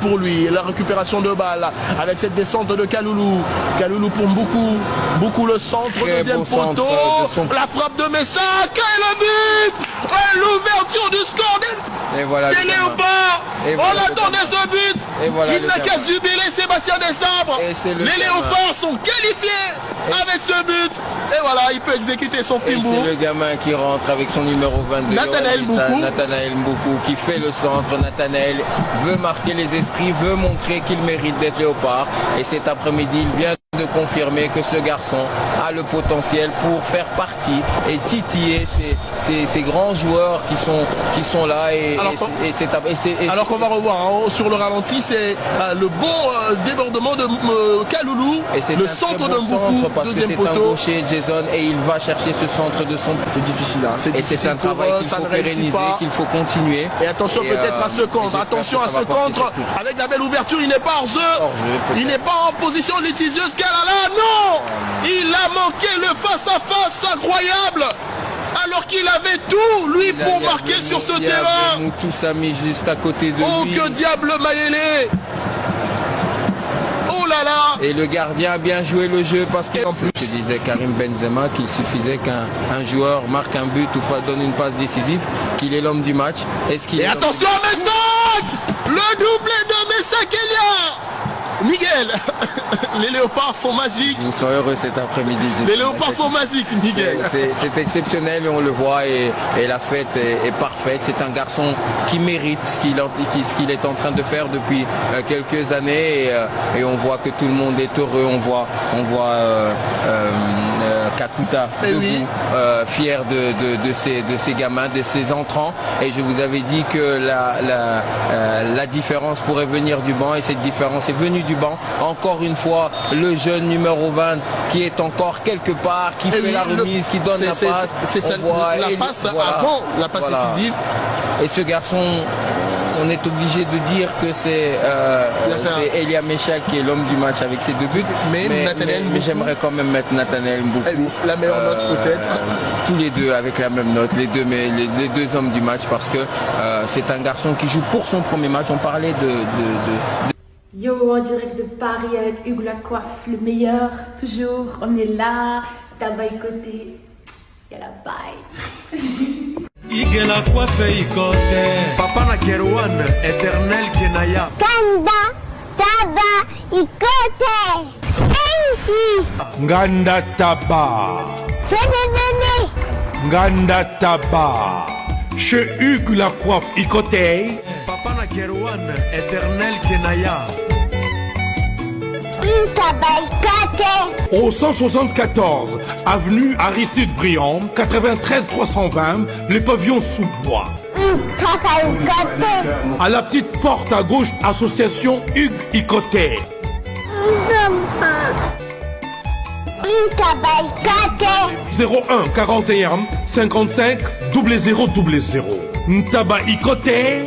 pour lui. La récupération de balle avec cette descente de Kaloulou. Kaloulou pour beaucoup le centre, très deuxième poteau. La frappe de Messac et le but. Et l'ouverture du score et voilà des Léopards. On attendait ce but. Voilà, il n'a qu'à jubiler Sébastien Desabre. Les Léopards sont qualifiés avec ce but. Et voilà, il peut exécuter son film. C'est le gamin qui rentre avec son numéro 22. Nathanaël Mboukou qui fait le centre. Nathanaël veut marquer les esprits, veut montrer qu'il mérite d'être Léopard. Et cet après-midi, il vient de confirmer que ce garçon a le potentiel pour faire partie et titiller ces grands joueurs qui sont là. Alors qu'on va revoir sur le ralenti, c'est le bon débordement de Kaloulou, le centre de Mboukou, deuxième poteau. Jason, et il va chercher ce centre de son. C'est difficile, hein. Et c'est un travail qu'il faut pérenniser, qu'il faut continuer. Et attention peut-être à ce contre, attention à ce contre, avec la belle ouverture, il n'est pas hors jeu, il n'est pas en position litigieuse. Kalala, non, il a manqué le face-à-face incroyable, alors qu'il avait tout, lui, pour marquer sur ce terrain. Tout ça mis juste à côté de lui. Oh, que diable Mayele. Oh là là. Et le gardien a bien joué le jeu parce qu'en plus, je disais Karim Benzema qu'il suffisait qu'un joueur marque un but ou donne une passe décisive, qu'il est l'homme du match. Et attention à Messac, le doublé de Messac Elia. Miguel, les Léopards sont magiques. Vous serez heureux cet après-midi. Les Léopards sont magiques, Miguel. C'est exceptionnel et on le voit et la fête est parfaite. C'est un garçon qui mérite ce qu'il est en train de faire depuis quelques années et on voit que tout le monde est heureux. On voit Kakuta debout, fier de ces gamins, de ces entrants. Et je vous avais dit que la différence pourrait venir du banc et cette différence est venue du banc. Encore une fois, le jeune numéro 20 qui est encore quelque part, qui fait la remise, qui donne la passe. C'est ça, la passe avant la passe décisive. Et ce garçon, on est obligé de dire que c'est Elia Meshak qui est l'homme du match avec ses deux buts. Mais j'aimerais quand même mettre Nathanaël Mboukou. La meilleure note peut-être. Tous les deux avec la même note, les deux hommes du match parce que c'est un garçon qui joue pour son premier match. On parlait de... Yo, en direct de Paris avec Hugues Lacoiffe, le meilleur, toujours, on est là, tabac côté, il y a la baille. Hugues Lacoiffe ikote, papa na Kerouan, éternel Kenaya. Kanda, tabac, ikote, ainsi. Nganda taba. Phénoméné. Nganda taba. Chez Hugues Lacoiffe ikote, papa na Kerouan, éternel Kenaya. Au 174 avenue Aristide Briand, 93 320, les pavillons sous bois. À la petite porte à gauche, association Hugues Ikoté. 01 41 55 0000. Ntaba Ikoté.